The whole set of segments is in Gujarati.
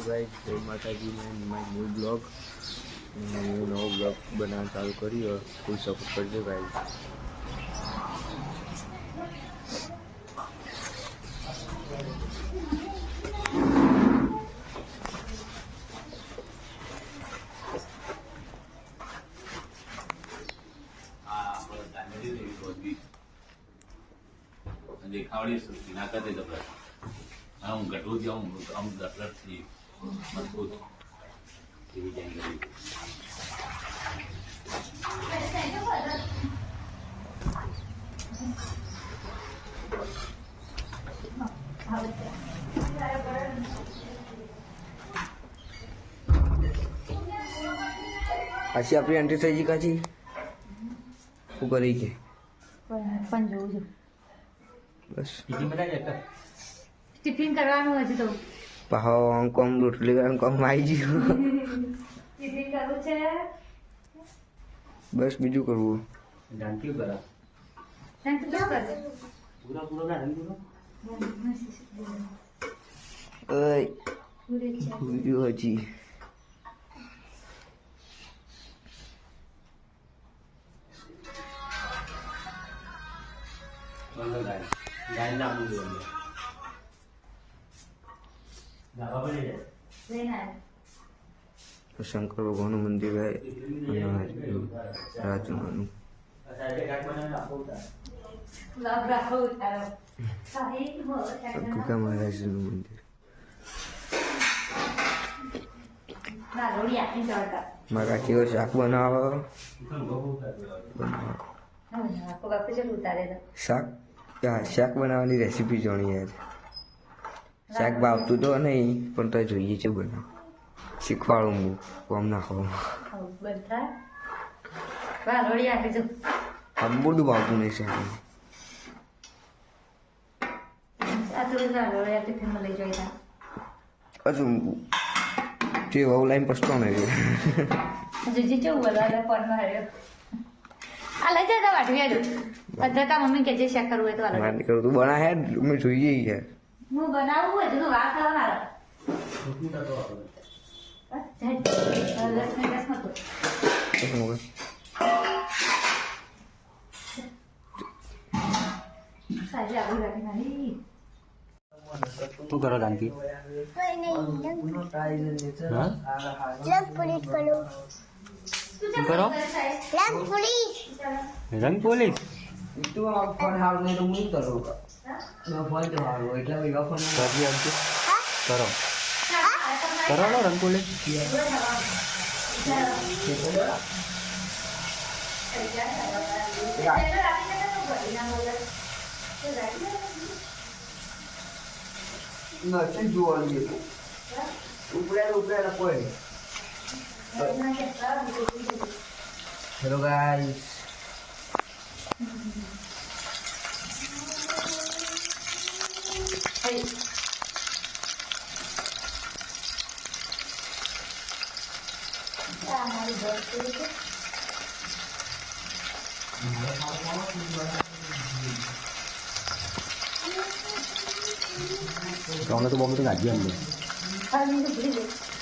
ગાઈસ, જય માતાજી ને માય ન્યૂ બ્લોગ. નવો બ્લોગ બનાવવાનું ચાલુ કર્યો, ફૂલ સપોર્ટ કરજો ગાઈસ. દેખાવડી સૃષ્ટિ ના કરતી ગભરાટ. હું ગઢવું જાઉં અમુક ગભરાટથી મજબૂત એવી જાણકારી. આશી આપણી એન્ટ્રી થઈ ગઈ કાચી શું કરી છે પણ જોઉં છું બસ ટિફિન કરવાનું હજી તો પાહો કોમ રોટલી કરવાનું કોમ આવી ગયું ટિફિન કરવું છે બસ બીજું કરવું જાણતી કરા તને તો કર પૂરા પૂરો ના રંગ ઓય પૂરે છે બીજું હજી ગાય ના મૂલ્ય દાવા બની જાય લઈને આવ તો શંકર ભગવાનનું મંદિર હોય રાજુમાનું લાગ રાખો ઉતારો સાહેબ હો ગંગા મહારાજનું મંદિર ના રોડી આપી જતા મારા કેવો શાક બનાવો આખો બાપુ ચલ ઉતારે તો શાક બનાવવાની રેસીપી જાણી યાર શાક ભાવતું તો નહીં પણ તો જોઈએ છે બનાવ શીખવાડું હું કોમ નાખો બધા વાહ રોડી આપી જો આમ બધું ભાવતું નહીં શાક આ તો ના રોડી આપી ટિફિનમાં લઈ જઈ હજુ જે વહુ લાઈન પસતો નહીં જીજી ચેવું બધા ફોનમાં હર્યો આ લઈ જતા વાટવી આજો અધતા મમ્મી કે જે શેક કરવું હોય તો આ મારે કરું તું બના હે અમે જોઈએ યાર હું બનાવું હોય તો વાત કરવાના શું કરો જાનકી શું કરો રંગ પોલીસ ફોન હારું નહીં તો હું કરું ફોન તો હારું એટલે ફોન કરો કરો લો રંગ પોલીસ નથી જોવાનું ઉપડ્યા કોઈ હેલો ગાઈસ તમને તો બહુ બધું ગાજી અંદર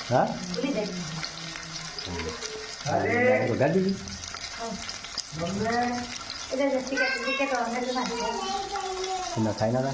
હા વગા દીધી ના ખાઈ ના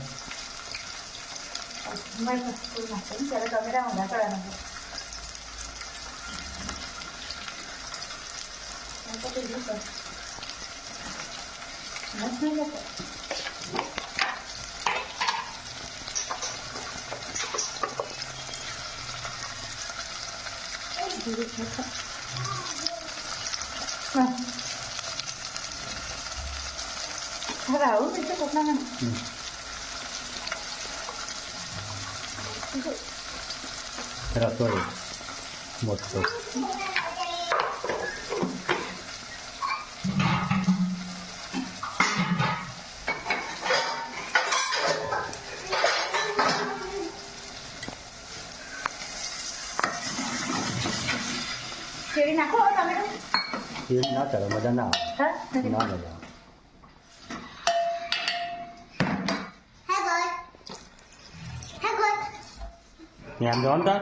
હવે આવું એટલે પોતાના રસોઈ મોટો કેવી નાખો તમે તેલ ના કરે મજા ના આવે ના મજા આવે એમ જવાનું તાર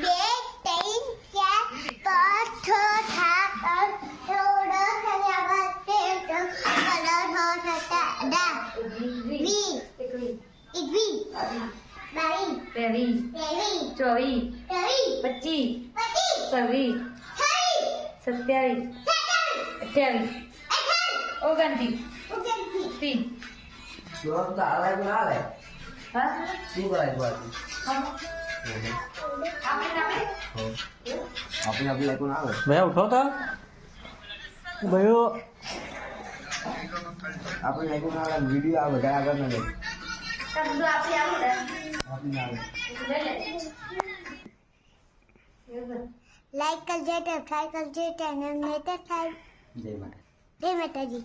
એકવીસ, ત્રેવીસ, ચોવીસ, 25, 26, 27, 28, 29, 30. જોબ તો હાલે કે ના હાલે હા? શું કરાય તું હા. આપણે આપણે લાગુ ના આવે ભૈયા ઉઠો તો ભૈયો આપણે લાગુ ના આવે વિડીયો આ બધા આગળ ના લે તમને આપણે આવડે આપણે ના આવે લઈ લે. લાઈક કરજે સબસ્ક્રાઈબ કરજે ચેનલ ને તો થાય જય માતા જય માતાજી.